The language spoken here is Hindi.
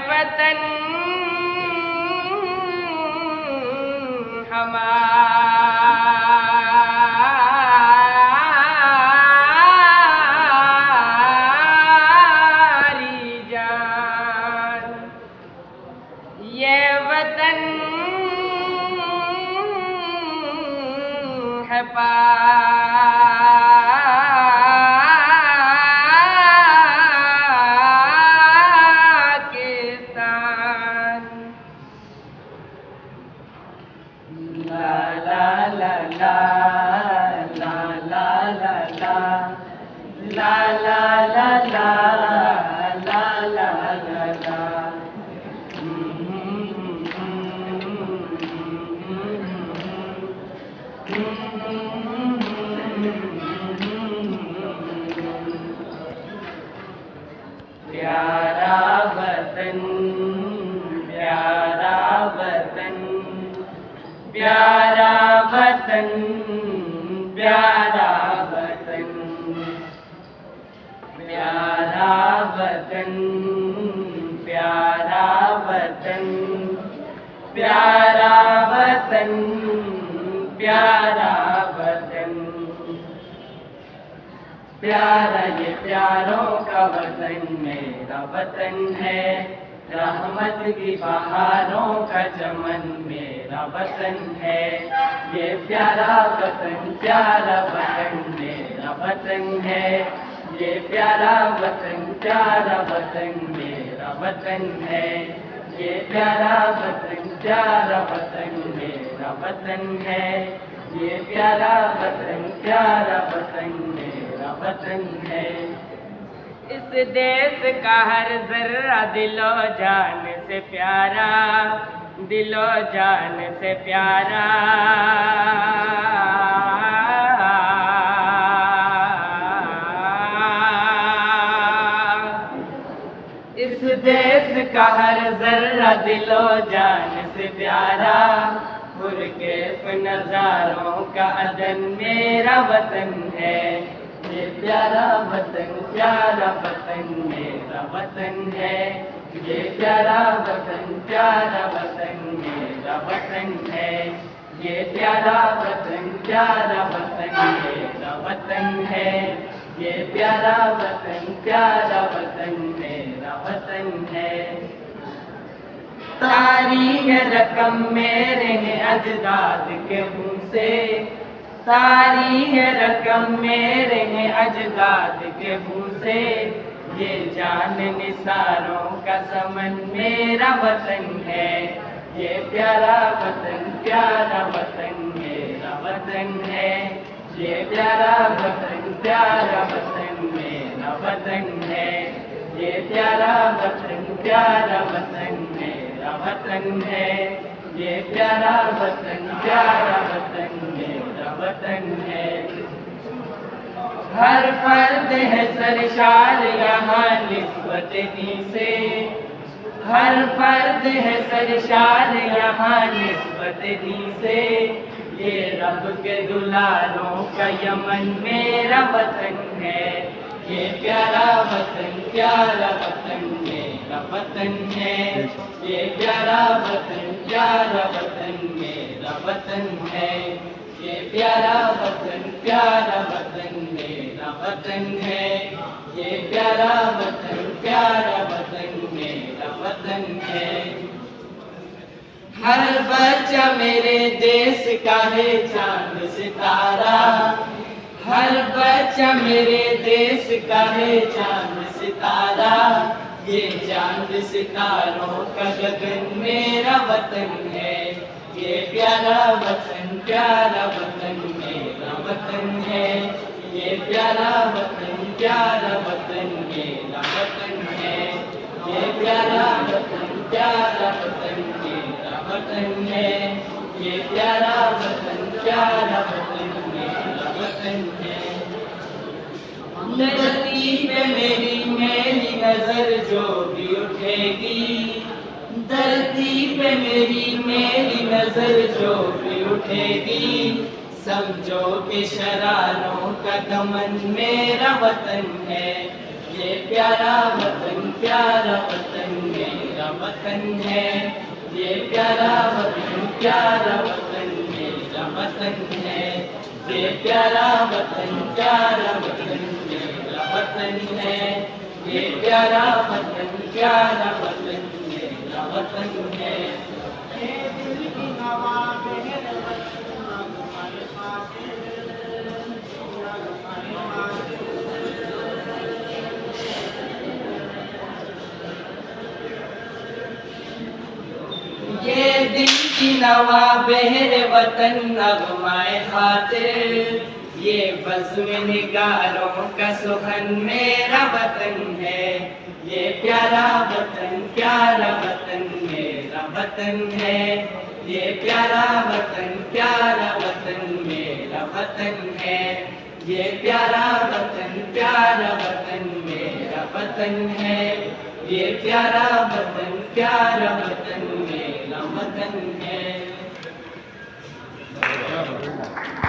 वतन हमारी जान, ये वतन है प्यारा वतन, प्यारा वतन, प्यारा वतन, प्यारा वतन, प्यारा वतन, प्यारा वतन, प्यारा वतन, प्यारा वतन, प्यारा ये प्यारों का वतन मेरा वतन है, रहमत की बहारों का चमन मेरा वतन है। ये प्यारा वतन मेरा वतन है, ये प्यारा वतन मेरा वतन है, ये प्यारा वतन मेरा वतन है, ये प्यारा वतन मेरा वतन है। इस देश का हर जर्रा दिलो जान से प्यारा, दिलो जान से प्यारा, इस देश का हर जर्रा दिलो जान से प्यारा, पुरकैफ नज़ारों का अदन मेरा वतन है। ये प्यारा वतन मेरा वतन है, ये प्यारा वतन मेरा वतन है, ये प्यारा वतन मेरा वतन है, ये प्यारा वतन मेरा वतन है। तारीख रकम मेरे हैं अजदाद के मुँह से, तारीख रकम मेरे हैं अजदाद के मुँह से, ये जान निसारों का समन मेरा वतन है। ये प्यारा वतन मेरा वतन है, ये प्यारा वतन मेरा वतन है, ये प्यारा वतन मेरा वतन है, ये प्यारा वतन मेरा वतन है। हर फर्द है सरशार यहाँ निस्बत दी से, हर फर्द है सरशार यहाँ निस्बत दी से, ये रब के दुलारों का यमन मेरा वतन है। ये प्यारा वतन मेरा वतन है, ये प्यारा वतन मेरा वतन है, ये प्यारा वतन मेरा वतन है, ये प्यारा वतन मेरा वतन है। हर बच्चा मेरे देश का है चांद सितारा, हर बच्चा मेरे देश का है चांद सितारा, ये चांद सितारों का गगन मेरा वतन है। ये प्यारा वतन मेरा वतन है, ये प्यारा वतन मेरा वतन है, ये प्यारा वतन मेरा वतन है, ये प्यारा वतन मेरा वतन है। धरती पे मेरी मेरी नजर जो भी उठे, उठेगी, धरती पे मेरी नजर जो भी उठेगी, समझो कि शरारों का दमन मेरा वतन है। ये प्यारा वतन मेरा वतन है। ये प्यारा वतन मेरा वतन है। ये प्यारा वतन मेरा वतन है। ये प्यारा वतन मेरा वतन है। ये दिल की हवा मेरे वतन हमारे खातिर, ये दिल की नवा बहरे वतन नगमाए खातिर, ये बज़्म निगारों का सुखन मेरा वतन है। ये प्यारा वतन मेरा वतन है। ये प्यारा वतन मेरा वतन है। ये प्यारा वतन मेरा वतन है। ये प्यारा वतन मेरा वतन है।